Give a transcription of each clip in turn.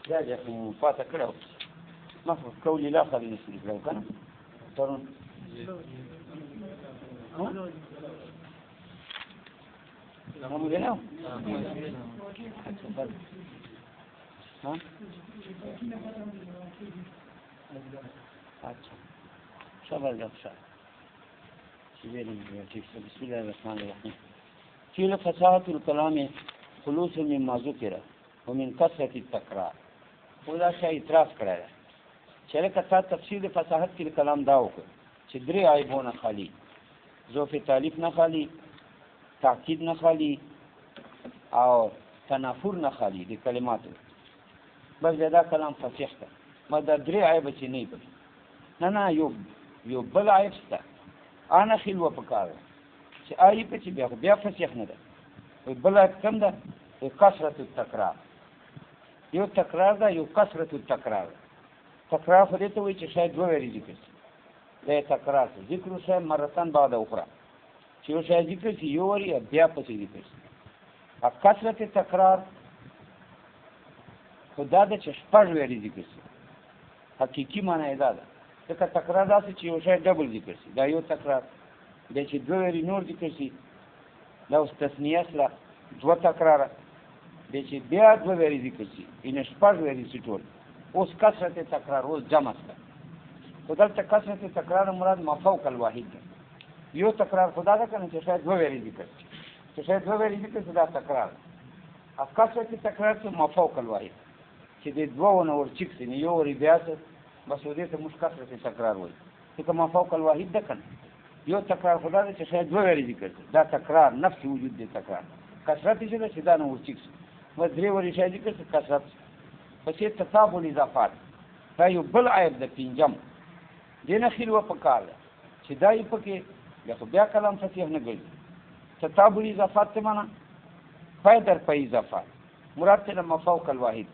دا د فاته کړو ما قولي لا خلي نسي لو كان ترون ها مو دينو ها अच्छा जबरदस्त بسم الله الرحمن الرحيم قيل فصاحة الكلام خلوص مما ذكر ومن كثرة التكرار ودا شيء اعتراف کړی دی چې لکه تا تفصیل فصاحت کې کلام دا وکړ چې درې عیبونه خالی ظرف تالیف نه خالی تاکید نه خالی او تنافر نه خالی د کلماتو بس دا کلام فصیح ده ما دا درې عیب چې نه وي نه یو بل عیب شته انا خلوه پکاره چې عیب چې بیا فصیح نه ده بل عیب کم ده کثرت التکرار یو تکرار ده یو کثرت التکرار تکرار خو دې ته وایي چې شاید دوه ویرې ذکر شي دا تکرار ذکر شي مرتين بعد اخرى چې یو شی ذکر شي یو وری بیا پسې ذکر شي ا کثرت تکرار خدا د چې شپږ ویرې ذکر شي حقيقي معنی دا ده چې تکرار داسې چې یو شی ډبل ذکر شي دا یو تکرار د چې دوه ویرې نور ذکر شي دا اوس تسنیه سره دوه تکرار د چې بیا دوه ویرې ذکر شي ان شپږ ویرې شي ټول اوس کثرت تکرار اوس جمع ده ودلته کثرت تکرار مراد ما فوق الواحد ده یو تکرار خدا ده کنه چې شاید دوه ویرې ذکر شي چې شاید دوه ویرې ذکر شي دا تکرار ا کثرت تکرار څه ما فوق الواحد چې د دوه نور چیک سي یو ور بیا څه مسعودیت مشکثرت تکرار وایي چې ما فوق الواحد ده کنه یو تکرار خدا ده چې شاید دوه ویرې ذکر شي دا تکرار نفس وجود دی تکرار کثرت چې دا نور چیک سي و درې ور شاید ذکر شي کثرت پسې تتابع الاضافات دا یو بل عیب د پنځم دینه خلوه پکار ده چې دای پکې بیا کلام فصیح نه ګرځي تتابع الاضافات څه معنا پای در پای اضافات مراد ته مفوق الواحد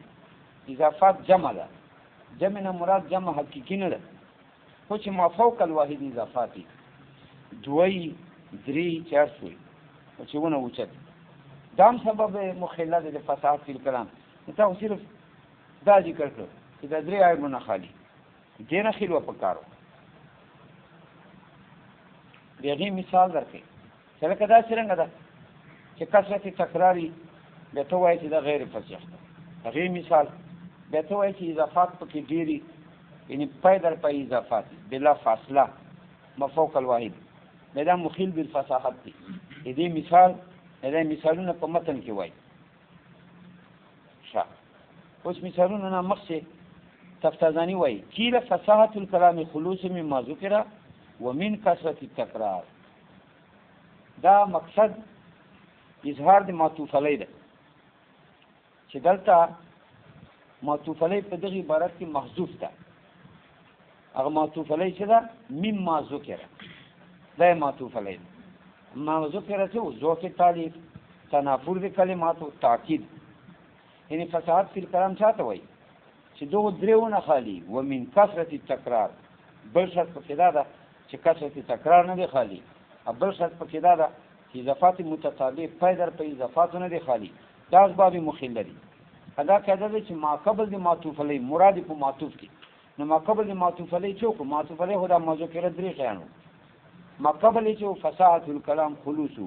اضافات جمع ده جمع نه مراد جمع حقيقي نه ده خو چې مفوق الواحد اضافات دوی درې چار شوي چې ونه وچت دام سبب مخله د فساد فی الکلام ته صرف دا ذکر کړو چې دا درې عیبونه خالی دینه خلوه پکارو بیاغي مثال درکې چې لکه دا څنګه ده چې کثرت تکراری به ته وایي چې دا غیر فصیح ده هغه مثال به ته وایي چې اضافات پکې ډېری یعنی پای در پای اضافات بلا فاصله مفوق الواحد دا مخیل بالفصاحت دي دې مثال دا مثالونه په متن کې وایي اوس مثالونه نه مخکې تفتازانی وایي قیل فصاحت الكلام خلوص مما ذکر ومن کثرت التکرار دا مقصد اظهار د معطوف علی ده چې دلته معطوف علی په دغه عبارت کې محذوف ده هغه معطوف علی چې ده مما ذکر دا معطوف علی ما ذکر څه ذوق تعلیف تنافر د کلمات او تاکید یعنی فصاحت فی الکلام چاته وایي چې دوه درېونه خالی ومن کثرت التکرار بل شرط پکې دا ده چې کثرت تکرار نه دی خالی بل شرط پکې دا ده چې اضافات متتابع پای در په اضافات نه دی خالی دا اسباب مخل دي ادا کېده چې ما قبل د معطوف علی مراد په معطوف کې نو ما قبل د معطوف علی چې کو معطوف علی خدا مذکر درې شانو ما قبل چې فصاحت الکلام خلوص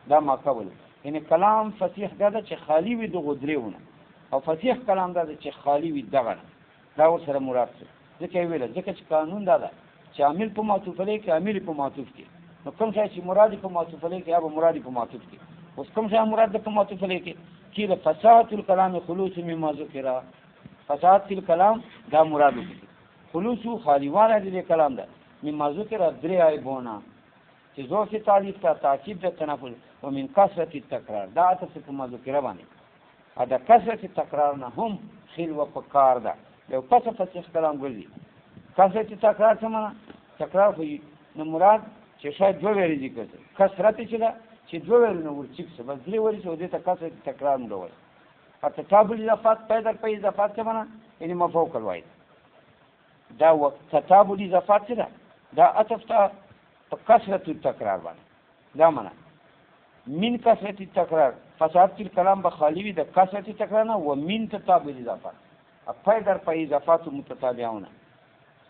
دا ما قبل یعنی کلام فصیح دا چې خالی وي د غدریونه او فصیح کلام دا چې خالی وي دغه دا سره مراد څه ځکه ویل ځکه چې قانون دا ده چې عامل په معطوف علی کې عامل په معطوف کې نو کوم شی چې مراد په معطوف علی کې یا به مراد په معطوف کې اوس کوم شی مراد په معطوف علی کې چې فصاحت الکلام خلوص مما ذکر فصاحت الکلام دا مراد دی خلوص خالی والا دی کلام دا مما ذکر درې عیبونه چې ذوق تعلیف کا تاکید د تنافل ومن کثرت التکرار دا تاسو په ما ذکر باندې دا کثرت تکرار نه هم خلوه پکار ده یو پس فصیح کلام ګرځي کثرت تکرار څه معنا تکرار خو نو مراد چې شاید دوه ویرې ذکر شي کثرت چې دا چې دوه ویرې نو ورچیک څه بس درې ویرې شو دې ته کثرت تکرار نه وایي اته تابل اضافات پیدا په اضافات څه معنا یعنی مفوق الواحد دا وقت تتابل اضافات څه ده دا اتفتا کثرت التکرار باندې دا معنا من کثرت التکرار فساد الكلام بخالی وي د کثرت تکرار نه و من تتابل اضافات پای در پای اضافات متتابعونه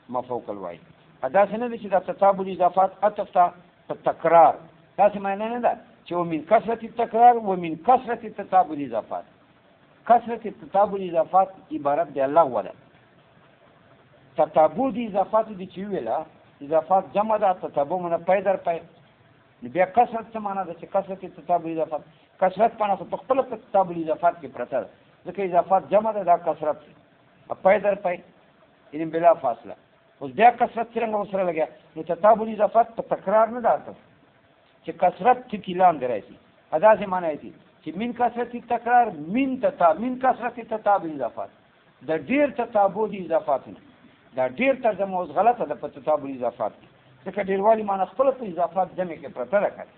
ما فوق الواحد ادا څنګه دي چې دا تتابع اضافات عطف ته تکرار تاسو معنی نه ده چې ومن کثرت التکرار ومن کثرت التتابع اضافات کثرت التتابع اضافات عبارت دی الله ولا تتابع اضافات دي چې ویلا اضافات جمع ده تتابع من پای در پای بیا کثرت څه معنا ده چې کثرت التتابع اضافات کثرت په خپل تتابع اضافات کې پرته ده ځکه اضافات جمع ده دا کثرت پای در پای یعنی بلا فاصله اوس بیا کثرت څنګه وسره لګیا نو تتابع اضافات په تکرار نه ده چې کثرت ټکی لاندې راځي ادا څه معنی دی چې من کثرت تکرار من کثرت تتابع اضافات د ډیر تتابع اضافات نه دا ډیر ترجمه اوس غلطه ده په تتابع اضافات ځکه ډیروالی معنی خپل په اضافات جمع کې پرته راکړي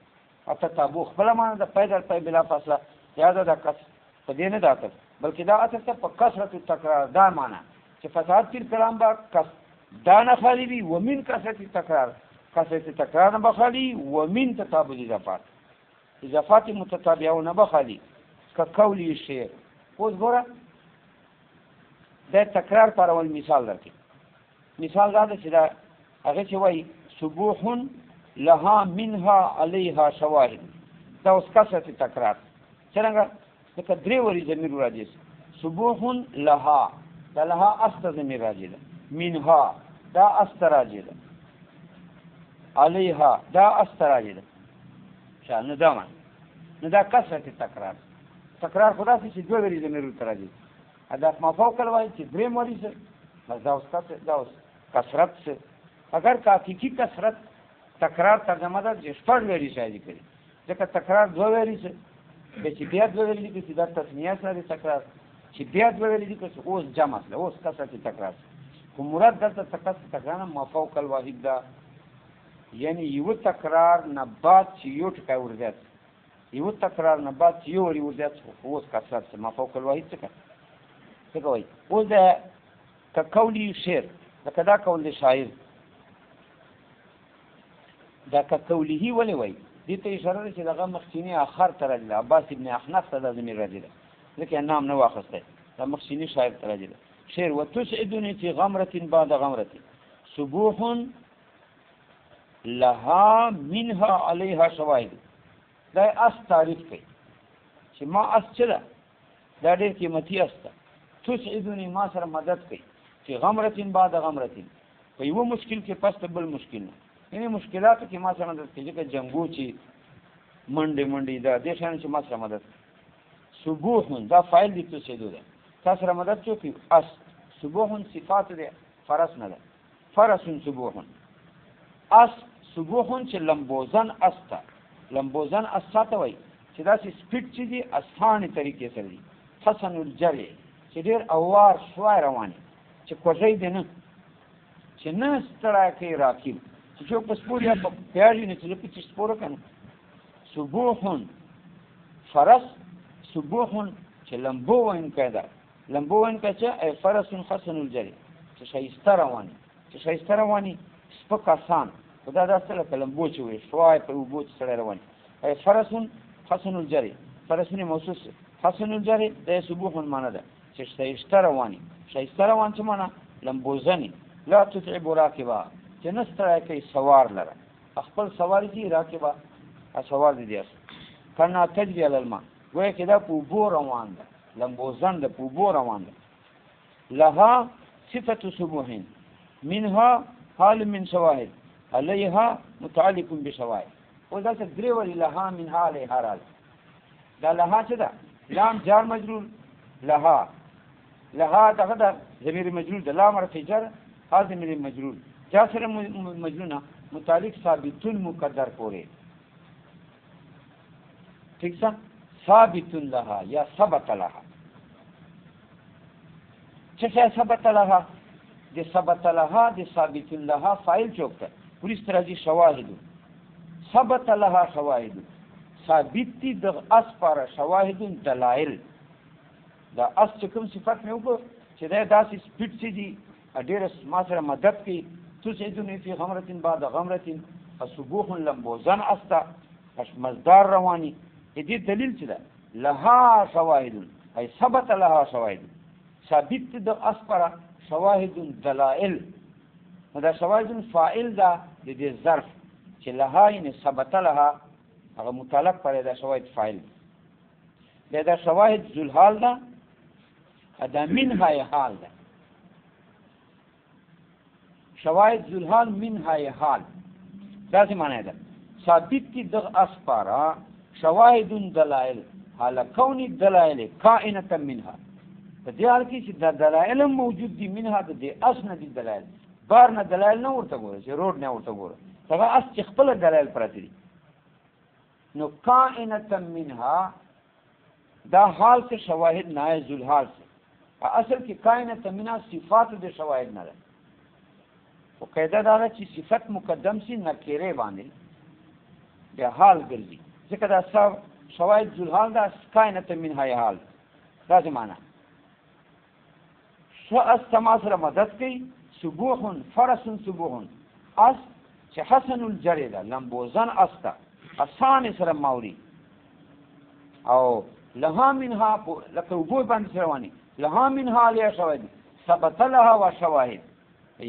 او تتابع خپل معنی د پیدل پای بلا فاصله یاد ده کس په دې نه داته بلکې دا اته په کثرت تکرار دا معنی چې فساد فی الکلام با کس دا نه خالی وي ومن کثرت تکرار کثرت تکرار نه بخالی ومن تتابع اضافات اضافات متتابعون بخالی کقولی شعر اوس ګوره د تکرار پر اول مثال درکې مثال دا چې دا هغه چې وایي صبوح لها منها علیها شواهد دا اوس کثرت تکرار څنګه لکه درې وری ضمیر راځي صبوح لها دا لها است ضمیر راځي منها دا است راځي علیها دا است راځي شان دا نو دا کثرت تکرار خدا چې دوه وری ضمیر راځي ادا ما فوق الواحد چې درې وری څه دا اوس کثرت څه اگر حقیقی کثرت تکرار ترجمه ده چې شپږ وری شایي کوي ځکه تکرار دوه وری څه چې بیا دوه وری دي چې دا تسنیه سره تکرار چې بیا دوه وری دي چې اوس جمع ده اوس کثرت تکرار کوم مراد دلته تکرار ما فوق الواحد ده یعنی یو تکرار نه بعد چې یو ټکی ورزیات یو تکرار نه بعد چې یو وری ورزیات اوس کثرت ما فوق الواحد څه کوي اوس ده کقولی شعر لکه دا قول شاعر دا کقوله ولې وای دې ته اشاره ده چې دغه مخکینی اخر تر راځي عباس ابن احنف ته د ضمیر راځي لکه نام نه واخسته دا مخکینی شاعر تر راځي شعر وتسعدني في غمرة بعد غمرة صبوح لها منها عليها شواهد دا اس تعریف کوي چې ما اس چلا دا ډېر قیمتي است تسعدني ما سره مدد کوي چې غمرة بعد غمرة په یو مشکل کې پس بل مشکل نه یعنی مشکلات کې ما سره مدد کوي چې جنگو چې منډي دا د شان چې ما سره مدد صبوح دا فاعل دي څه څه ده تاسو سره مدد کوي اس صبوح صفات ده فرس نه ده فرس صبوح اس صبوح چې لمبوزن استا لمبوزن اساته وای چې دا سپیډ چې دي اسانه طریقې سره دي حسن الجري چې ډیر اوار شوای رواني چې کوځي دي نه چې نه ستړی کوي راکیم چې په سپور یا په پیاژي نه چې په سپور کنه صبوح فرس صبوح چې لمبو وین کړه لمبو وین کړه ای فرس حسن الجري چې شایسته رواني سپک آسان خدا دا سره لمبو چې وي شوای په وبو چې سره رواني ای فرس حسن الجري فرسونه موصوف حسن الجري د صبوح معنا ده چې شایسته روان چې معنا لمبوزنی لا تتعب راکبا چې نستره کوي سوار لره خپل سواری دي راکبا سوار دي کنا تجري على الماء وای کدا په بو روان ده لمبوزن ده په بو روان ده لها صفه صبوح منها حال من شواهد عليها متعلق بشواهد وذا تدري ولها من حال حال دا لها څه ده لام جار مجرور لها دغه د ضمیر مجرور د لام رفع جر هاذ ضمیر مجرور جا سره مجرور متعلق ثابت مقدر پورې ٹھیک څه ثابت لها یا ثبت لها چې ثبت لها د ثبت لها د ثابت لها فاعل چوکته پوری استراجی شواهد ثبت لها شواهد ثابت دي د اسفار شواهد دلائل دا اس چې کوم صفات مې وګور چې دا داسې سپیډ چې دي ډېر ما سره مدد کوي تسعدني في غمرة بعد غمرة فصبوح لمبوزن استا مصدر رواني دې دلیل چې ده لها شواهد ای ثبت لها شواهد ثابت د اسپره شواهد دلائل دا شواهد فاعل دا د دې ظرف چې لها یعنی ثبت لها هغه متعلق پر دا شواهد فاعل دا شواهد ذل حال دا دا منها حال دا شواهد ذل حال منها حال دا څه معنی ده ثابت کی د اسپره شواهد دلائل حال کون الدلائل کائنه منها په دې حال کې چې د دلایل موجود دي منها د اسنه دي دلایل بار نه دلایل نه ورته ګوره چې روډ نه ورته ګوره هغه اس چې خپل دلایل پراته دي نو کائنه منها دا حال سے شواهد نائز الحال سے اصل کې کائنه منها صفات د شواهد نه ده او قاعده دا چې صفت مقدم سي نکره باندې بیا حال ګرځي ځکه دا شواهد ذل حال دا کائنه منها حال دا څه معنی شو استما سره مدد کوي سبوح فرس سبوح اس چې حسن الجرد لمبوزن استا اسان سره ماوري او لها منها لکه وګور باندې رواني لها منها لیا شواهد ثبت لها وشواهد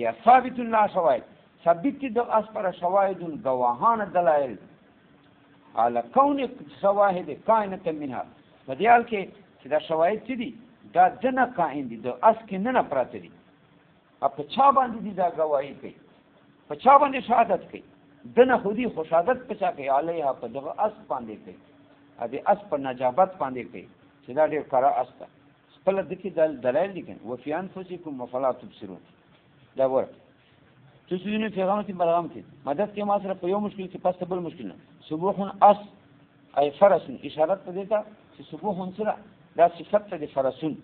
یا ثابت لها شواهد ثبت د اس پر شواهد گواهان دلائل على كون شواهد کائنه منها بدیال کې چې دا شواهد دي دا دنه کائن دي د اس کې نه پراته دي په چا باندې دي دا گواہی کوي په چا باندې شهادت کوي دنه خودي خو شهادت په چا کوي علیها په دغه اس باندې کوي ا دې اس په نجابت باندې کوي چې دا ډېر کرا اس ده خپل د کې دلایل دي کنه وفي انفسکم وفلا تبصرون دا ورته چې څنګه پیغام ته بلغام کې مدد کې ما سره په یو مشکل کې پس بل مشکل نه صبوح اس ای فرس اشاره ته دیتا چې صبوح سره دا صفت د فرسون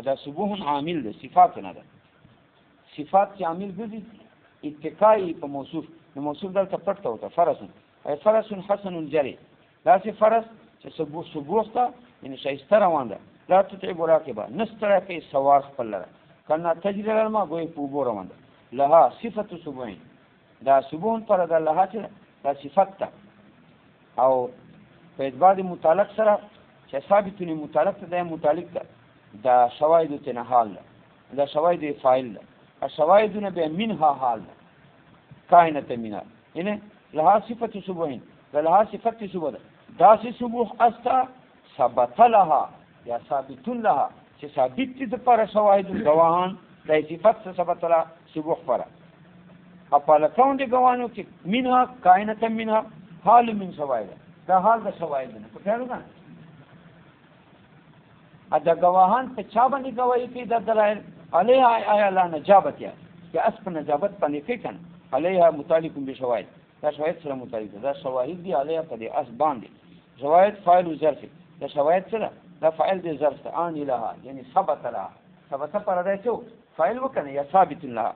دا صبوح عامل ده صفات نه ده صفات چې عامل ګرځي اتکای په موصوف نو موصوف دلته پټ تا وته فرس ای فرس حسن الجري دا چې فرس چې صبوح ته یعنی شایسته روان ده لا تتعب راکبه نستره کې سوار خپل لره کنا تجربه ما ګوي په بو روان ده لها صفت صبوح دا صبوح پر د لها چې دا صفت ده او په اعتبار متعلق سره چې ثابتونه متعلق ده متعلق ده دا شواهد ته حال ده دا شواهد فاعل ده الشواهدونه به منها حال ده کائنه منها یعنی لها صفت صبوح لها صفت صبوح دا صبوح استا ثبت لها یا ثابت لها چې ثابت دي پر شواهد گواهان د صفت ثبت لها صبوح پر اپا لکون دي گواهانو کې منها کائنه منها حال من شواهد دا حال د شواهد نه په خیال نه دا گواهان په چا باندې گواہی کوي د دلایل علیها آیا لا نجابت یا اسب نجابت باندې کوي کنه علیها متعلق بشواهد دا شواهد سره متعلق دا شواهد دی علیها په دې اس باندې شواهد فاعل و ظرف دا شواهد سره دا فاعل دی ظرف ان لها یعنی ثبت لها ثبت پر راځو فاعل وکنه یا ثابت لها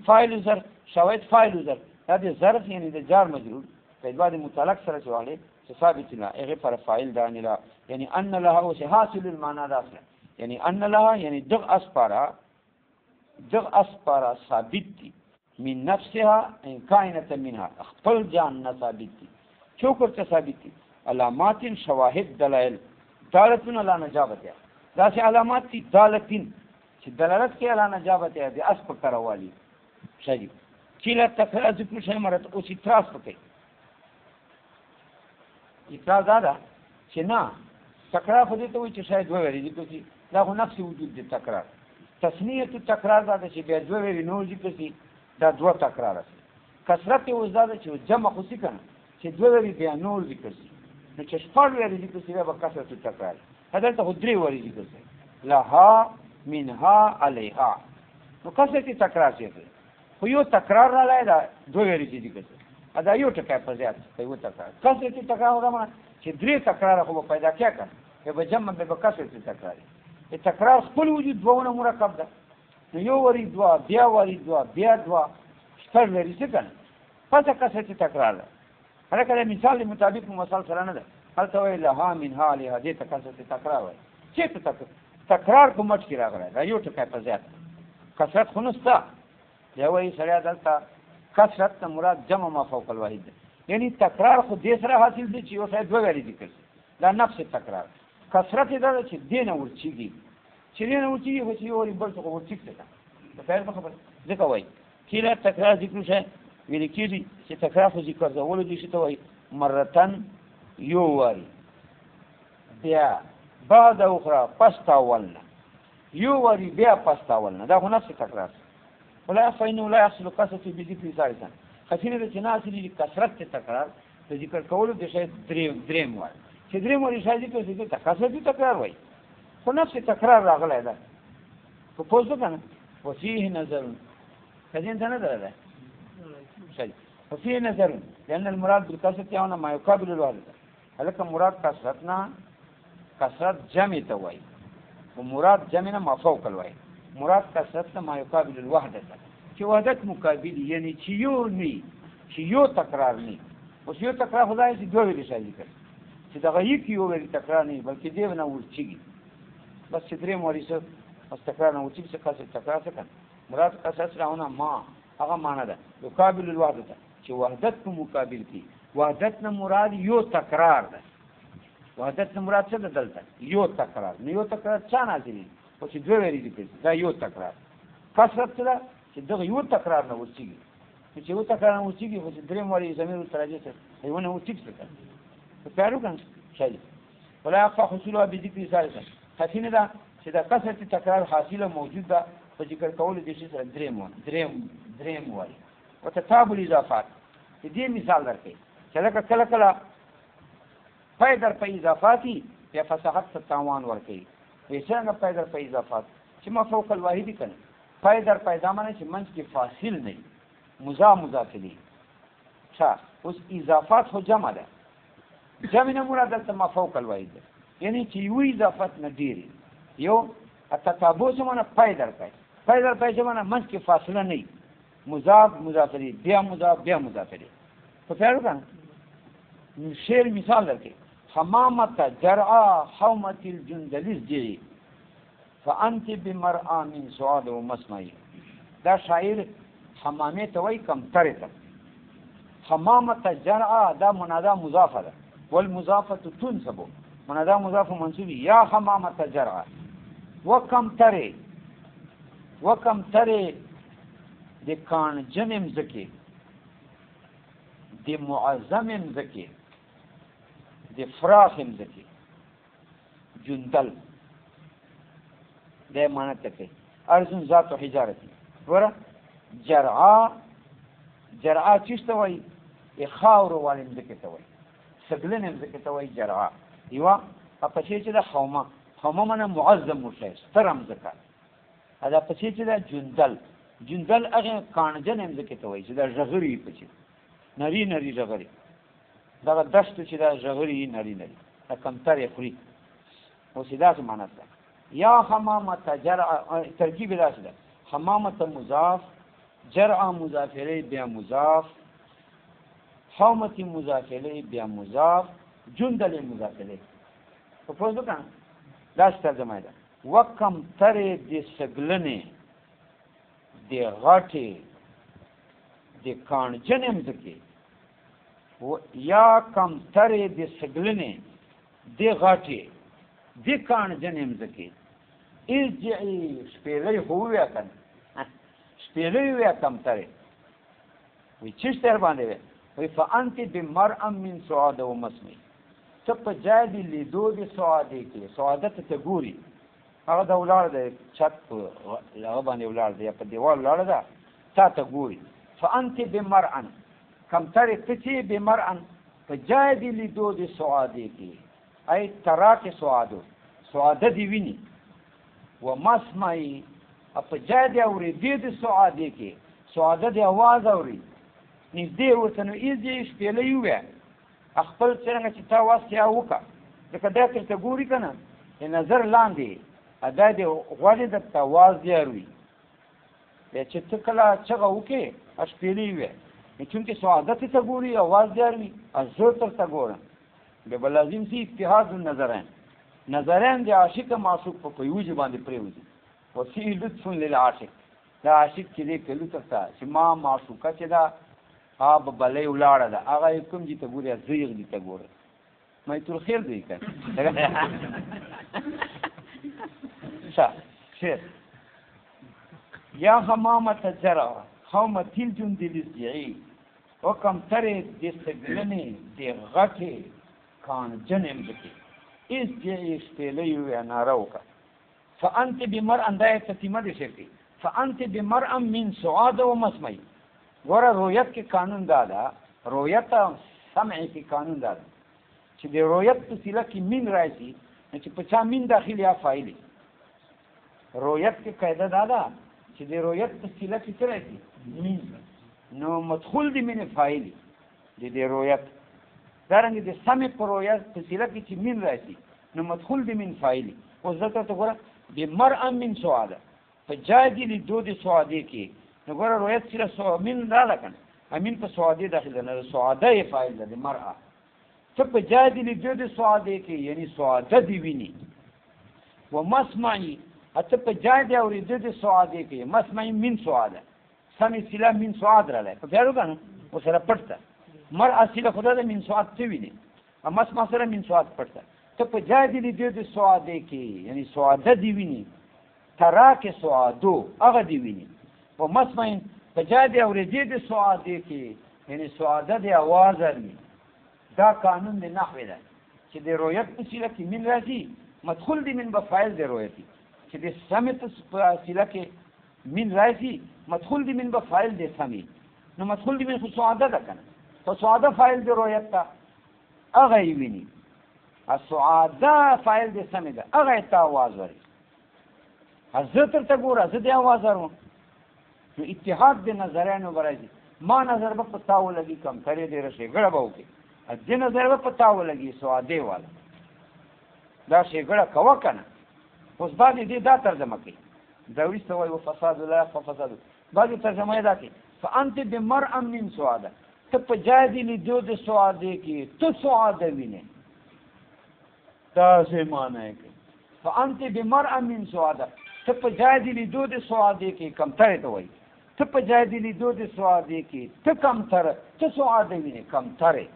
فاعل ظرف شواهد فاعل ظرف دا دی ظرف یعنی د جار مجرور په بعد متعلق سره چواله ثابت لها هغه پر فاعل دان لها یعنی ان لها او حاصل المعنى داخله یعنی ان لها یعنی دغ اسپارا ثابت دي من نفسها ان کائنه منها خپل جان نه ثابت دي چوکر ته ثابت دي علامات شواهد دلائل دالتون علی نجابت دا سه علامات دي دالتین چې دلالت کوي علی نجابت دي اسپ کروالی شجی کله تکرار ذکر شي مرته او چې تراس پکې اعتراض دا چې نه تکرار خو دې ته وایي چې شاید وویل دي چې دا خو نفس وجود دي تکرار تسنیه تکرار دا چې بیا دوه ویل نو ذکر شي دا دوه تکرار شي کثرت یو زاده چې جمع خو سي کنه چې دوه ویل بیا نو ذکر شي نو چې شپږ ویل ذکر شي به کثرت تکرار هدا ته درې ویل ذکر شي لها منها علیها نو کثرت تکرار شي خو یو تکرار را لای دا دوه ویل ذکر شي دا یو ټکی په زیات یو تکرار کثرت تکرار ورما چې درې تکرار خو پیدا کیا کړ به جمع به کثرت تکرار تکرار خپل وجود دوونه مرکب ده نو یو وری دوا بیا وری دوا بیا دوا شپږ لري څه کنه پس کثرت تکرار ده هر کله مثال مطابق مثال سره نه ده هلته وی لها من حال هدي کثرت تکرار وای چې تکرار په مټ کې راغلی دا یو ټکی په زیات کثرت خو نسته دی وای سره دلته کثرت مراد جمع ما فوق الواحد یعنی تکرار خو دې سره حاصل دي چې یو څه دوه غړي ذکر دا نفس تکرار کثرت دا چې دینه ورچیږي چې نه وچی خو چې یو بل څه ورچک څه په خیر خبره ځکه وایي کله تکرار ذکر شه ویل کېږي چې تکرار خو ذکر ځول دي چې ته وایي مرتن یو واری بیا بعد اخرى پس تاولنا یو واری بیا پس تاولنا دا خو نفس تکرار ولا فإنه لا يحصل كثرة بذكر ثالثا خفينه د تناسل کثرت تکرار د ذکر کولو د شی دریم وای چې دریم وای شای ذکر د کثرت تکرار وای خو نفس تکرار راغلی دا په پوزو کنه وفيه نظر کدين ته نه درته شي وفيه نظر لأن المراد بالكثرة هنا ما يقابل الوحدة هلکه مراد کثرتنا کثرت جمع ته وای او مراد جمع ما فوق الوای مراد کثرت ما يقابل الوحدة چې وحدت مقابل یعنی چې یو نه چې یو تکرار نه اوس یو تکرار خدای چې دوه ویل شي ذکر چې دا غي یو ویل تکرار نه بلکې دی نه ورچیږي بس چې درې موريسه اوس تکرار نه ورچیږي څه خاصه تکرار څه کنه مراد کثرت راونه ما هغه معنا ده يقابل الوحدة چې وحدت په مقابل کې وحدت نه مراد یو تکرار ده وحدت نه مراد څه ده دلته یو تکرار نه یو تکرار څه نازلې او چې دوه ویل دي دا یو تکرار کثرت ده چې دغه یو تکرار نه ورچیږي چې یو تکرار نه ورچیږي خو درې موري زمير ترجمه څه هیونه ورچیږي څه پیارو کنه شي ولا يخفى حصولها بذكر ثالثا خفينه ده چې دا کثرت تکرار حاصله موجود ده په ذکر کول د شي سره دریم وایي او تتابع الاضافات دې مثال درکې چې لکه کله کله پای در په اضافاتي یا فصاحت تاوان ورکې څنګه پای در په اضافات چې ما فوق الواحد کنه پای در پیدا معنی چې منځ کې فاصل نه مضاف الیه ښه اوس اضافات خو جمع ده جمع نه مراد ما فوق الواحد یعنی چې یو اضافت نه ډیری یو تتابع څه معنی پای در پای څه معنی منځ کې فاصله نه مضاف الیه بیا مضاف الیه په پیارو کنه شعر مثال درکې حمامة جرعا حومة الجندلز جي فأنت بمرآ من سعاد ومسمعي دا شاعر حمامه توي کم ترته حمامة جرعا دا منادا مضافه ده والمضافه تنسب منادا مضاف منصوب يا حمامة جرعا وكم تري د کان جمم زکی د معظم زکی د فراخم زکی جندل ده معنی تکي ارزن ذات و حجارتي ورا جرعا چشته وای خاور والم زکی ته وای سګلنم زکی ته وای جرعا یوا په چې د خومه منه معظم مشه سترم زکا دا په چې د جندل هغه کانجن زکی ته وای چې دا ژغری پچی نری ژغری دا دشت چې دا ژغری نری دا کمتر یخري او سیدا څه معنا ده یا حمامه جرع ترکیب داسې ده حمامه مضاف جرع مضاف الیه بیا مضاف حومه مضاف الیه بیا مضاف جندل مضاف الیه په پوهه وکړه دا ترجمه ده وکم ترې د سګلنې د غاټې د کانجنم ځکه یا کم ترې د سګلنې د غاټې د کانجنم ځکه ارجعي شپېلې هو یا کنه شپېلې یا کم ترې وي چې تر باندې وي فانت بمرء من سعاد و مسمي ته په ځای دی لیدو د سعادې کې سعادت ته ګوري هغه د ولار د چت هغه باندې ولار دی په دیوال ولار ده تا ته ګوري فانت بمرء کم ترې ته چې بمرء په ځای دی لیدو د سعادې کې ای تراک سعاده دی ویني و مسمعي په ځای دی اورېدې د سعادې کې سعاده دی आवाज اوري نږدې ورته نو ایزې شپېلې وې خپل څنګه چې تا واسطه وکړه ځکه دا ته ګوري کنه نظر لاندې ادا دې غوړې د تواز دی اوري چې ته کله چغه وکې شپېلې وې چونکه سعادت ته ګوري आवाज دی اوري ازور ته ګورم به لازم سي اتحاد نظرين دي عاشق معشوق په یوځ باندې پریوځي وفي لطف للعاشق دا عاشق چې دې کلو ته چې ما معشوقه چې دا آب بلې ولاړه ده هغه کوم چې ته ګوري زیغ دي ته ګوره مې تر خیر دی کنه صح شيخ يا همامة جرى خومة الجند للزعي وكم ترى دي سجلني دي غطي كان جنم بكي إذ جئي اشتليو يا ناروكا فأنت بمرأة داية تتيمة دي شركي فأنت بمرأة من سعادة ومسمي ورا رویت کې قانون دادا رویت سمعي کې قانون دادا چې د رویت په سیله کې من راځي چې په چا من داخلي یا فاعلی رویت کې قاعده دادا چې د رویت په سیله کې څه راځي من نو مدخول دی من فاعلی د رویت دارنګه د سمع په رویت په سیله کې چې من راځي نو مدخول دی من فاعلی او ځکه ته ګوره بمرأة من سعاده فجادي لدود سعاده کې نو ګوره رویت سره سو من رااله کنه امین په سعاده داخله نه سعاده فاعل ده مرأة ته په جادي لدود سعاده کې یعنی سعاده دی ویني ومسمعي اته په جادي او لدود سعاده کې مسمعي من سعاده سمي سلا من سعاد رااله په پیارو کنه او سره پټه مرأة سلا خدا ده من سعاد ته ویني اما مسمع سره من سعاد پټه ته په جادي لدود سعاده کې یعنی سعاده دی ویني تراک سعادو هغه دی ویني و مسمعین پجادی اوریدی دی سعادی کی یعنی سعاده دی آواز ارمی دا قانون دی نحوی ده چې دی رویت پسیله کی من رازی مدخول دی من بفایل دی رویتی چې دی سمت پسیله کی من رازی مدخول دی من بفایل دی سمی نو مدخول دی من خود سعاده ده کنه تو سعاده فایل دی رویت تا اغا ایوینی سعاده فایل دی سمی ده اغا تا آواز وری حضرت تر گورا زدی آواز ارم نو اتحاد د نظرانو برازي ما نظر به پتاو لګي کم ترې دې رشي ګړه به وکي د نظر به پتاو لګي سواده والا دا شي ګړه کوا کنه اوس باندې دې دا ترجمه کوي دا وستوي او فساد لا فساد باندې ترجمه دا کوي فانت بمرء من سواده ته په جادي لدود سواده کې ته سواده ویني دا څه معنی کوي فانت بمرء من سواده ته په جادي لدود سواده کې کم ترې ته وایي ته په جای دی لیدو د سعادې کې ته کمتره ته سعاده وینې کمترې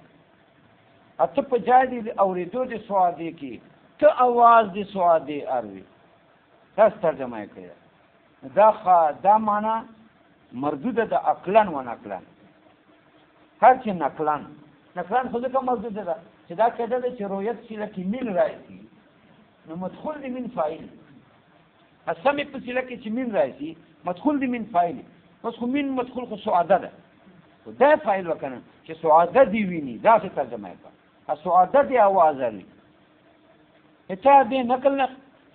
ته په جای دی اورېدو د سعادې کې ته اواز د سعادې اروي تاسو ترجمه یې کړې دا معنا مردوده د عقلن و نقلن هر چې نقلن خو ځکه مردوده ده چې دا قاعده ده چې رویت سیله کې من راځي نو مدخول دی من فاعل سمع په سیله کې چې من راځي مدخول دی من فاعل بس خو من مدخول خو سعاده ده دا فاعل وکنه چې سعاده دی ویني دا څه ترجمه ده سعاده دی आवाज لري اته دې نقل نه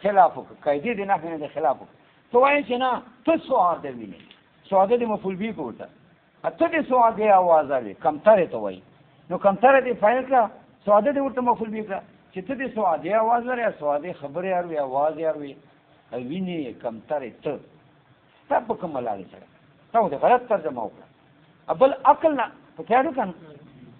خلاف وکړه قاعده دې نه نه خلاف وکړه تو وایي چې نه ته سعاده ویني سعاده دې مفعول به کوته اته دې سعاده आवाज لري کم تر ته وایي نو کم تر دې فاعل کا سعاده دې ورته مفعول به کړه چې ته دې سعاده आवाज لري سعاده خبره اروي आवाज اروي ویني کم تر ته تاسو کوم لاله سره تاسو د غلط ترجمه وکړه ابل عقل نه پکارو کنه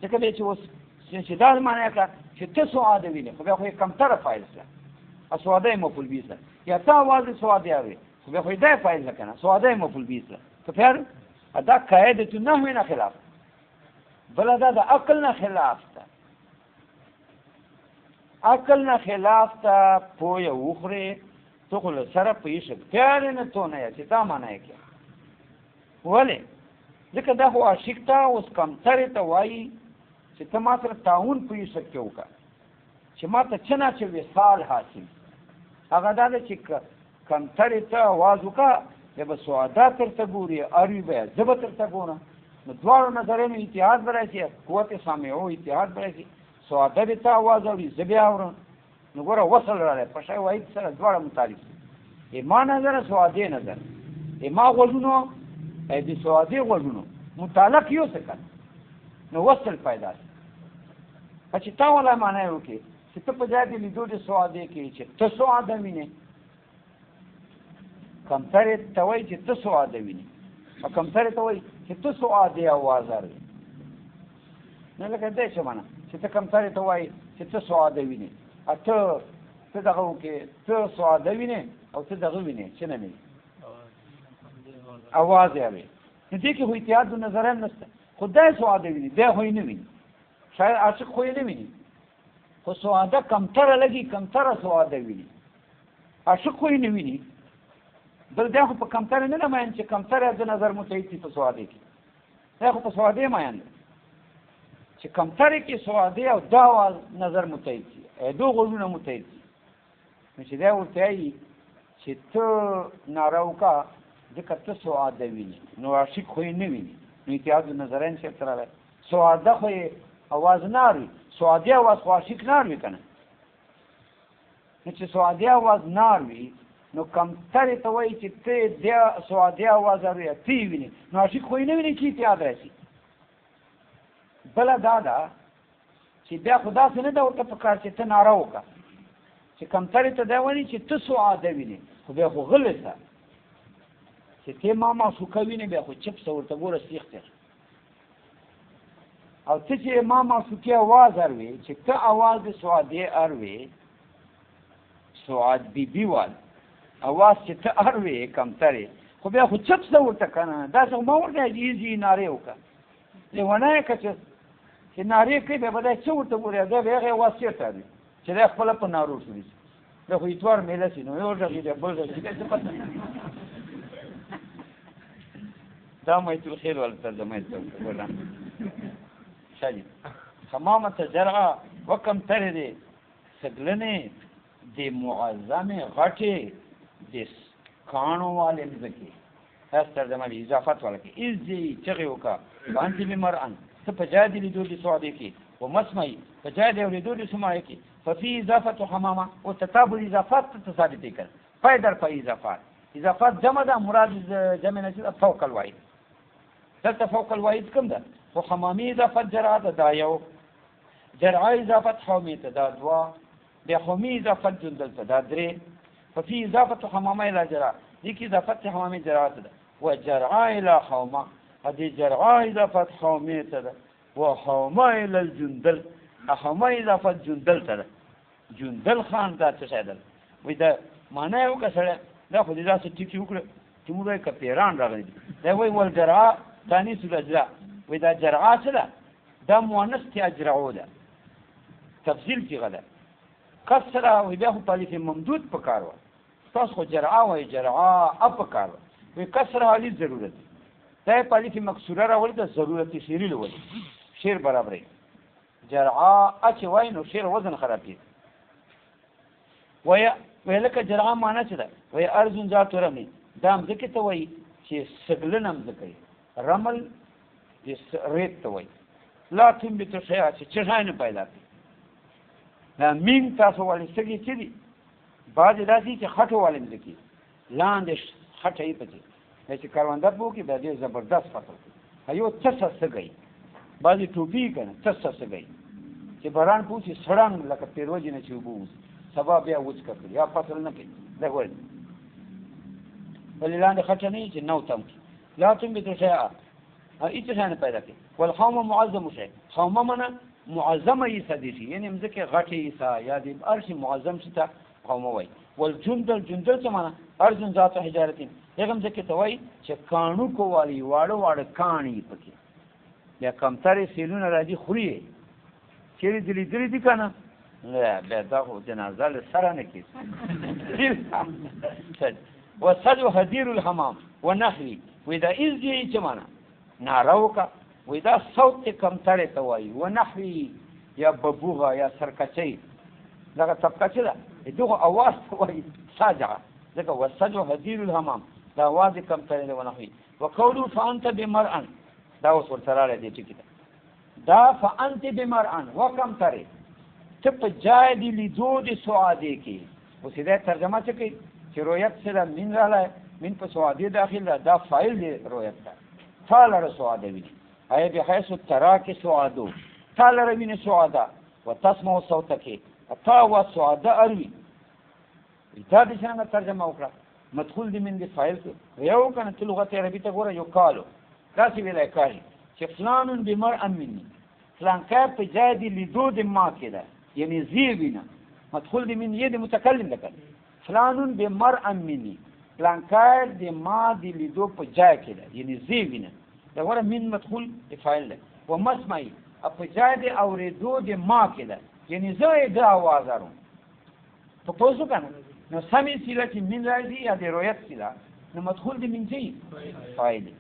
چې کله چې اوس چې دا معنی کا چې ته سعاده ویني خو به کم تر فایل سره سعاده مفعول به سره یا تا आवाज سعاده اوري خو به دا فایل کنه سعاده مفعول به سره پکارو دا قاعده نه نه خلاف بل دا د عقل نه خلاف ده عقل نه خلاف ته پوهه وخره تو خو سره پیښه پیار نه تو نه چې تا معنی کې ولې ځکه دا خو عاشق ته اوس کم ترې ته وایي چې ته ما سره تعاون پیښه کې وکړه چې ما ته څه نه چې وصال حاصل هغه دا ده چې کم ترې ته آواز وکړه یا به سعاده ترته ګوري اروي به زه به ترته ګورم نو دواړو نظرونو اتحاد به راشي قوت سامعو اتحاد به راشي سعاده دې ته آواز اوري زه بیا اورم نو ګوره وصل راغلی په شی واحد سره دواړه متعلق دي ما نظر سعادې نظر ما غوږونو د سعادې غوږونو متعلق یو څه کړه نو وصل پیدا شي چې تا ولا معنی وکړي چې ته په ځای د لیدو د سعادې کې چې ته سعاده وینې کمترې ته وایي چې ته سعاده وینې او کمترې ته وایي چې ته سعادې اواز اورې نو لکه دې څه معنا چې ته کمترې ته وایي چې ته سعاده وینې ته دغه وکې ته سعاده وینې او ته دغه وینې چې نه وینې आवाज اوري دې کې خو اتحاد د نظران نشته خدای سعاده ویني دا خو نه ویني شاید عاشق خو نه ویني خو سعاده کمتره لګي کمتره سعاده ویني عاشق خو یې نه ویني بل دا خو په کمتره نه ماین چې کمتره د نظر متعید په سوادې کې دا خو په سوادې ماین چې کمتره کې سوادې او دا نظر متعید شي دو غوږونه متعید شي نو چې دا ورته وایي چې ته ناره وکړه ځکه ته سواده ویني نو عاشق خو یې نه ویني نو اتحاد النظرین چېرته راغلی سواده خو یې اواز نه اوري سوادي اواز خو عاشق نه اوري که نه نو چې سوادي اواز نه اوري نو کمترې ته وایي چې ته د سوادي اواز اوري ته یې ویني نو عاشق خو یې نه ویني چې اتحاد راشي بله دا ده چې بیا خو داسې نه ده ورته په کار چې ته ناره وکړه چې کمترې ته دا وایي چې ته سواده ویني خو بیا خو غلی شه چې ته ما معشوقه وینې بیا خو چپ شه ورته ګوره سیخ ته او ته چې ما معشوقې اواز اروي چې ته اواز د سوادې اروي سواد بیبي وال اواز چې ته اروي کمترې خو بیا خو چپ شه ورته که نه داسې خو ما ورته ایزي نارې وکړه لیونی یې که چې نارې کوي بیا به دا څه ورته ګورې دا به هغې اواز چېرته اروي چې دی خپله په نارو شولي دا خو اتوار میله شي نو یو غږي دی بل غږي دی څه پته دا میت الخیر والا ترجمه یې وکړه شاید حمامة جرعه وکمترې دی سګلنې د معظمې غټې د کاڼو والې مځکې تاسو ترجمه دي اضافت والا کې ایز دی چغې وکړه وانت بمرأن ته په جای د لیدو د سوادې کې ومسمعي په جای د اورېدو د سماعې کې ففي اضافة حمامه وتتابع الاضافات تصادفي کړ پای در په اضافات جمع ده مراد جمع نه فوق الواحد دلته فوق الواحد کوم ده خو حمامي اضافت جرعه ده دا یو جرعه اضافت حومي ته دا دوه د حومي اضافت جندل ته دا درې ففي اضافة حمامه الى جرعه دې کې اضافت حمامي جرعه ده وجرعه الى حومه هذه جرعه اضافت حومي ته ده وحومه الى الجندل حومه اضافت جندل ته ده جندل خان دا څه شی ده وایي دا معنا یې وکړه سړی دا خو دې داسې ټیکې وکړه چې موږ وایي که پیران راغلي دي دا وایي والجرعه تانیث الاجزاء وایي دا جرعه څه ده دا مؤنث کې اجرعو ده تفضیل صیغه ده کسره وایي بیا خو په الف ممدود په کار وه تاسو خو جرعه وایي جرعه په کار وه وایي کسره علي ضرورت دا یې په الف مکسوره راولي ده ضرورت شعري لولي شعر برابروي جرعه چې وایي نو شعر وزن خرابېږي وایي لکه جرعه معنا څه ده وایي ارض ذات رمي دا مځکې ته وایي چې سګلنه مځکه وي رمل ریت ته وایي لا تنبت شیئا چې څه شی نه پیدا کوي دا مینګ تاسو والې سږي چې دي بعضې داسې چې خټو والې مځکې لاندې خټه یې پکې چې کروندګر به وکړي دا ډېر زبردست فصل کوي یو تسه سږی بعضې ټوپي که نه تسه سږی چې باران پوسي سړنګ لکه پیروجې نه چې اوبه وځي سبا بیا وچکه کړي یا فصل نه کوي دا ګورئ ولې لاندې خټه نه وي چې نو تم کړي لا تنبت شیئا هیڅ شی نه پیدا کوي والحومه معظم شی حومه منه معظمه عیسا دي شي یعنې مځکې غټې عیسا یا د هر شي معظم شي ته حومه وایي والجندل جندل څه معنا ارض ذات حجارتین هغه مځکې ته وایي چې کاڼوکو والي واړه واړه کاڼي پکې بیا کمترې سیلونه راځي خوري یې چېرې دې لیدلي دي که نه بیا دا خو جنازه له سره نه کېږي وصدو هدیر الحمام ونحوي وایي دا ایز دی چې معنا ناره وکړه وایي دا صوت چې کمترې ته وایي ونحوي یا ببوغه یا سرکچۍ دغه طبقچه ده دغه اواز ته وایي ساجعه ځکه وصدو هدیر الحمام دا اواز یې کمترې ده ونحوي وقولو فانت بمرأن دا اوس ورته راغلی دی ټکي ده دا فانت بمرأن وکمترې ته په جای د لیدو د سعادې کې اوس دا ترجمه څه کوي چې رویت سره من راغلی من په سعادې داخل ده دا فایل دی رویت ده تا لره سعاده ویني ای بحیث تراک سعادو تا لره ویني سعاده وتسمع صوتک تا و سعاده اروي دا د څنګه ترجمه وکړه مدخول دی من دی فایل یو کنه ته لغت عربي ته ګوره یو کالو داسې ویلی کاري چې فلان بمرء مني فلان کار په جای د لیدو د ما کې ده یعنې زی وینه مدخول دی من یې د متکلم ده کنه فلان بمرء مني فلان کار د ما د لیدو په جای کې ده یعنې زی وینه دا ګوره من مدخول د فایل ده و مسمعي په جای د اورېدو د ما کې ده یعنې زه یې د اواز اورم په پوه شو که نه نو سمې سیله چې من راځي یا د رویت سیله نو مدخول د من څه فاعل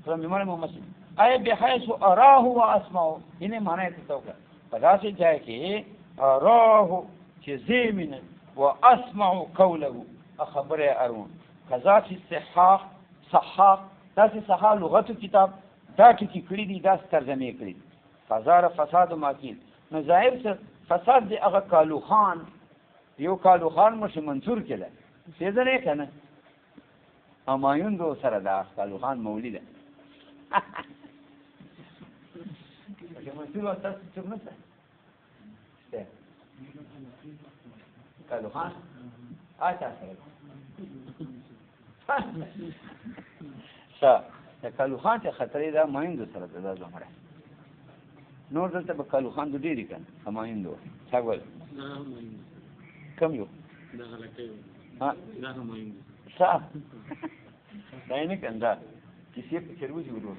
فرم بیمار ممثل آیا بحیث اراه و اسمعه اینه معنی ته توګه په داسې ځای کې اراه چې زمینه و اسمع قوله خبره ارون کذا چې صحاح داسې صحاح لغت کتاب دا ټکی کړی دي دا ترجمه کړی فزار فساد ماکین نو ظاهر څه فساد دی هغه کالو خان یو کالو خان مش منصور کړه څه نه کنه همایون دو سره دا کالو خان مولید چې منصور تاسو څه نه څه کالو خان آتا سره د کالو خان ته خطرې دا مایندو سره دا زمره نور دلته به کالو خان د ډېری کنه مایندو څنګه کم یو دا غلطه ها دا مایندو صح دا نه کنده کسی په چروزي ورو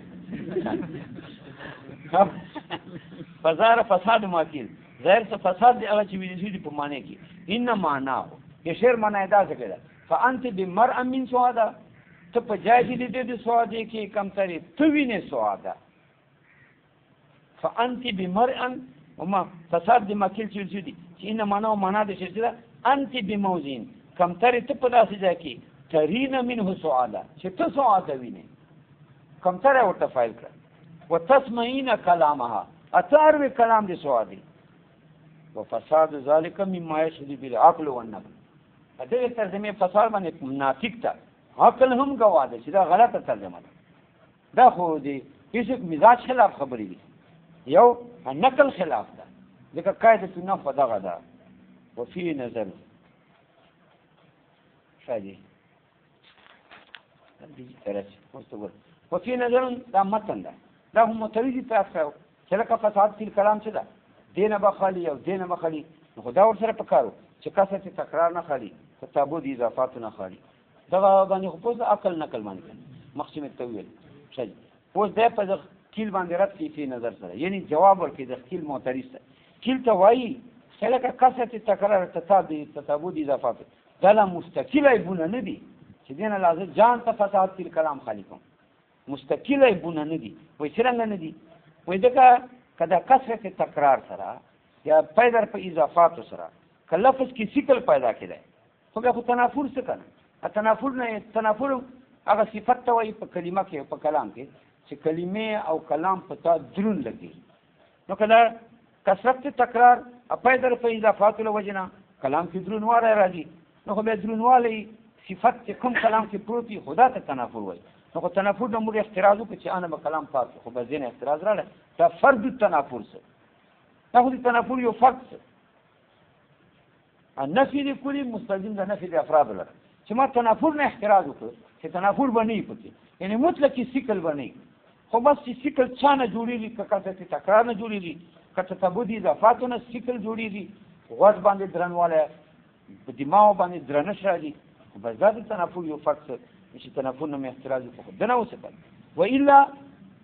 فزار فساد ماکیل ظاهر څه فساد دی هغه چې ویل شي په معنی کې ان معنا یې شعر معنی دا څه کړه فانت بمرء من سوادا ته په جاهل دې د سوادې کې کم ترې تو وینې سوادا فانت بمرء وما فساد د ماکیل چې دي چې ان معنا د شعر دا انت بموزین کم ترې ته په داسې ځای کې ترین منه سوادا چې ته سوادا وینې کم ترې ورته فایل کړ وتسمعين كلامها اتاروي كلام دي سوادي وفساد ذلك مما يشهد بالعقل والنقل هذه ترجمه فساد باندې منافق تا عقل هم گواده چې دا غلطه ترجمه ده دا خو دي هیڅ مزاج خلاف خبرې دي یو نقل خلاف ده ځکه قاعده النفس دغه ده وفي نظر شادي دې ترڅ مستقبل وفي نظر دا متن ده دا هم متویدی تاسو چې لکه فساد فی الکلام څه ده دینه بخالی او دینه بخالی نو خدا ور سره پکارو چې کاسه تکرار نه خالی تابو دي اضافات نه خالی دا باندې خو په عقل نقل باندې مقسم التویل شي اوس دا په کیل باندې رات کې په نظر سره یعنی جواب ورکړي د کیل معترض کیل ته وایي چې لکه کاسه تکرار تابو دي اضافات دا لا مستقله بونه نه دي چې دینه لازم جان ته فساد فی الکلام خالی کوم مستقله بونه نه دي وای څنګه نه دي وای دغه کدا کثرت تکرار سره یا پیدا په اضافات سره کله لفظ کې سیکل پیدا کړي خو به تنافر څه کنه تنافر هغه صفت ته وایي په کلمه کې په کلام کې چې کلمې او کلام په تا درون لګي نو کله کثرت تکرار پیدا په اضافات له وجنه کلام کې درونواله راځي نو خو به درونواله صفت کوم کلام کې پروتي خدا ته تنافر وایي نو تنافر د موږ اعتراض وکړي چې انا به کلام پات خو به زین اعتراض راړه دا فرد التنافر څه دا خو د تنافر یو فرد څه النفي لكل مستلزم د نفي د افراد لره چې ما تنافر نه اعتراض وکړ چې تنافر باندې پکې یعنی مطلق سیکل باندې خو بس سیکل چانه جوړیږي کته تکرار نه جوړیږي کته تبودي اضافاتونه سیکل جوړیږي غوږ باندې درنواله دماغ باندې درنش راځي بس دا د تنافر یو فرد څه چې تنافر نه اعتراض وکړ دنه وسه و الا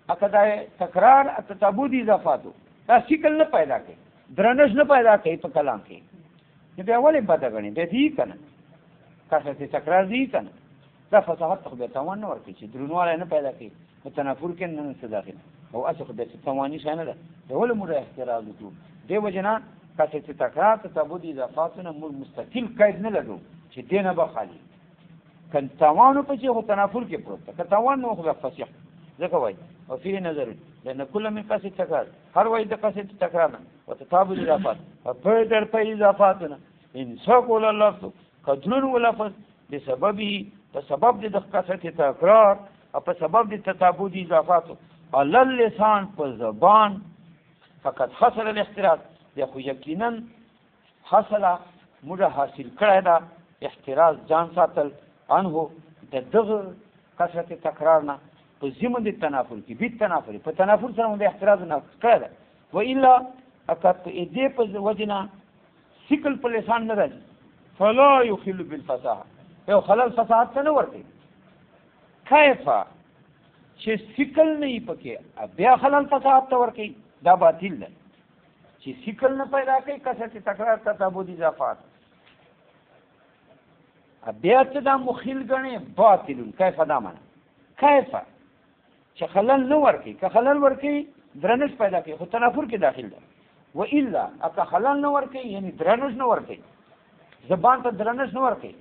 اکدا تکرار تتابودی اضافاتو دا شکل نه پیدا کوي درنش نه پیدا کوي په کلام کې دې اولې بده غني دې دي کنه تاسو ته تکرار دي کنه دا فصاحت خو به توان نه ورکړي چې درنواله نه پیدا کوي په تنافر کې نه څه داخل او اصل به توانی شانه ده ولې موږ اعتراض وکړو دې وجنا تاسو ته تکرار تتابودی اضافاتونه مستقل قید نه لګو چې دینه به خالی کله توانو په چې هو تنافر کې پروت ده توان نو خو فصیح ځکه وایي او فی نظر لأن كل من قصد تكرار هر واحد قصد تكرارا وتتابع الإضافات فبدر في إضافاتنا إن سقول اللفظ قدر ولفظ بسببه فسبب قصد تكرار أو فسبب تتابع الإضافات على اللسان والزبان فقد حصل الاحتراز يخو يقينا حصل مجا حاصل كرهدا احتراز جان ساتل عنه دغ قصد تكرارنا په زمن د تنافر کې بیت تنافر په تنافر سره د احتراز نه کړه و الا اکت دې په وجنا سکل په لسان نه راځي فلا يخل بالفصاحه یو خلل فصاحت نه ورته کیف چې سکل نه پکې بیا خلل فصاحت ته ورته دا باطل ده چې سکل نه پیدا کوي کثرت تکرار تتابع اضافات بیا ته دا مخیل ګڼې باطل کیف دا معنا کیف چې خلل نه ورکوي که خلل ورکوي درنش پیدا کوي خو تنافر کې داخل ده و الا اکه خلل نه ورکوي یعنی درنش نه ورکوي زبان ته درنش نه ورکوي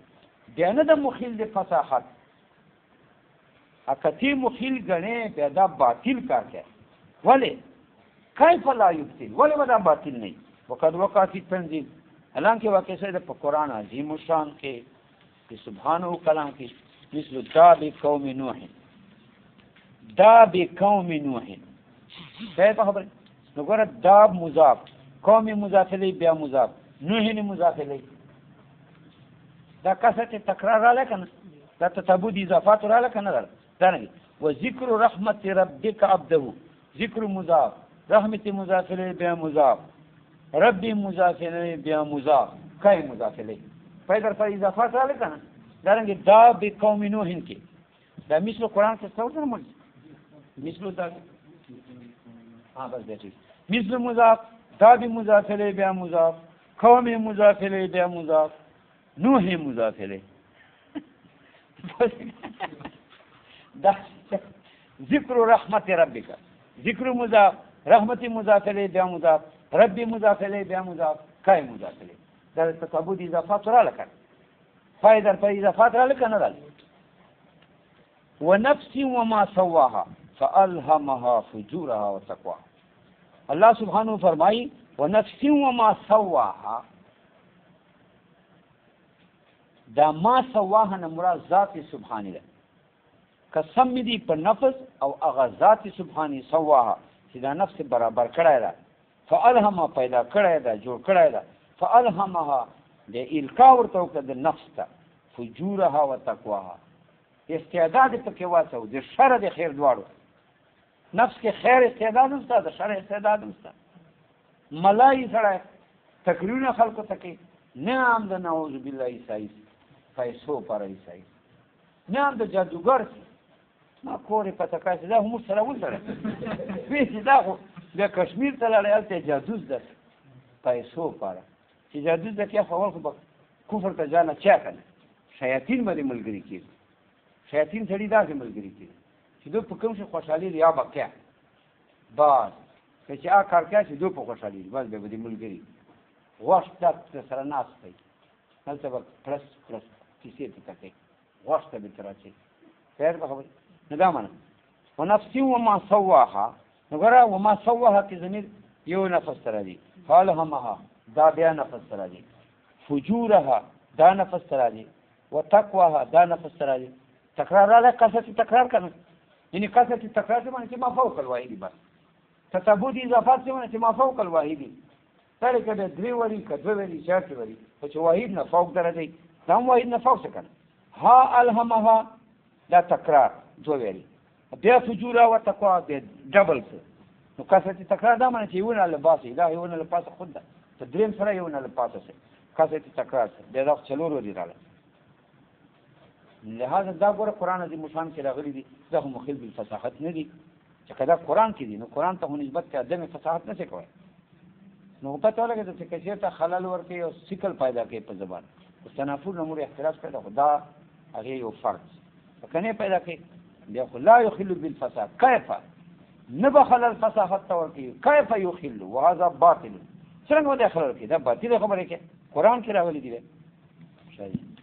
بیا نه د مخیل د فصاحت اکه تی مخیل ګڼې بیا دا باطل کار کوي ولې کیف لا یبطل ولې به دا باطل نه وقد وقع فی التنزیل حالانکه واقع شوی په قرآن عظیم الشان کې په سبحانه کلام کې مثل داب قوم نوح داب قوم نوح صحیح په خبره نو ګوره داب مضاف قوم مضاف الیه بیا مضاف نوح مضاف الیه دا کثرت تکرار رااله کنه دا تتابود اضافات رااله کنه دا نه و ذکر رحمت ربک عبده ذکر مضاف رحمت مضاف الیه بیا مضاف ربی مضاف الیه بیا مضاف کای مضاف الیه پیدا پر اضافات رااله کنه دا رنګ دا به قوم نوح کې دا مثل قرآن کې څو سره مثل دا بس بیٹی مثل مضاف دا بھی مضاف الیہ بیا مضاف قوم مضاف الیہ بیا مضاف نوح مضاف الیہ ذکر رحمت ربک ذکر مضاف رحمت مضاف الیہ بیا مضاف ربی مضاف الیہ بیا مضاف کای مضاف الیہ دا تتابود اضافات را لکن فائدہ پر اضافات را لکن را ونفس وما سواها فالهمها فجورها وتقواها اللہ سبحانہ فرمائی ونفس وما سواها دا ما سواها نه مراد ذات سبحانی ده قسم دی پر نفس او اغا ذات سبحانی سواها چې دا نفس برابر کړای ده فالهمها پیدا کړای ده جوړ کړای ده فالهمها د القا ورته وکړه د نفس ته فجورها وتقواها استعداد پکې واسو د شر د خیر دواړو نفس کې خیر استعداد هم ستا د شر استعداد هم ستا ملای سره تکرونه خلقو تکي نه هم د نعوذ بالله عیسی پیسو پر عیسی نه هم د جادوګر ما کورې پته کاسه دا هم سره ولسره وې دا خو د کشمیر ته لړل ته جادوز ده پیسو پر چې جادوز ده کې خو خو کفر ته ځان چا کنه شیاطین باندې ملګری کیږي شیاطین سړي داسې ملګری کیږي چې دوی په کوم شي خوشحالي یا بکیا بس چې هغه کار کوي چې دوی په خوشحالي بس به دې ملګری غوښت د سره ناس کوي هلته به پلس کیسې ته کوي غوښت به تر راځي خیر به خبر نه دا معنی ونفس وما سواها نګره وما سواها کې زمير یو نفس تر راځي فالهمها دا بیا نفس تر راځي فجورها دا نفس تر راځي وتقواها دا نفس تر راځي تکرار راځي کثرت تکرار کنه یعنی کثرت تکرار څه معنی چې ما فوق الواحد بس تتابود اضافات څه معنی چې ما فوق الواحد سره کده درې وری کده وری چارت وری چې واحد نه فوق درځي دا واحد نه فوق څه کنه ها الهمها دا تکرار دو وری بیا فجورا و تقوا به ډبل څه نو کثرت تکرار دا معنی چې یو نه لباسي دا یو نه لباس خود ده تدریم سره یو نه لباس څه کثرت تکرار دا چلور وری راځي لہذا دا ګوره قرآن عظیم الشان کې راغلي دي دا خو مخل بالفصاحت نه دي چې کدا قرآن کې دي نو قرآن ته نسبت کې عدم فصاحت نه څه کوي نو پته ولګي چې کثیر ته خلل ورکي او سکل پیدا کوي په زبان او تنافر نمور اختلاف پیدا خدا هغه یو فرق کنه پیدا کوي بیا خو لا يخل بالفصاحت كيف نبخل الفصاحت ورکي كيف يخل وهذا باطل څنګه وداخل ورکي دا باطل خبره کې قرآن کې راغلي دي شاید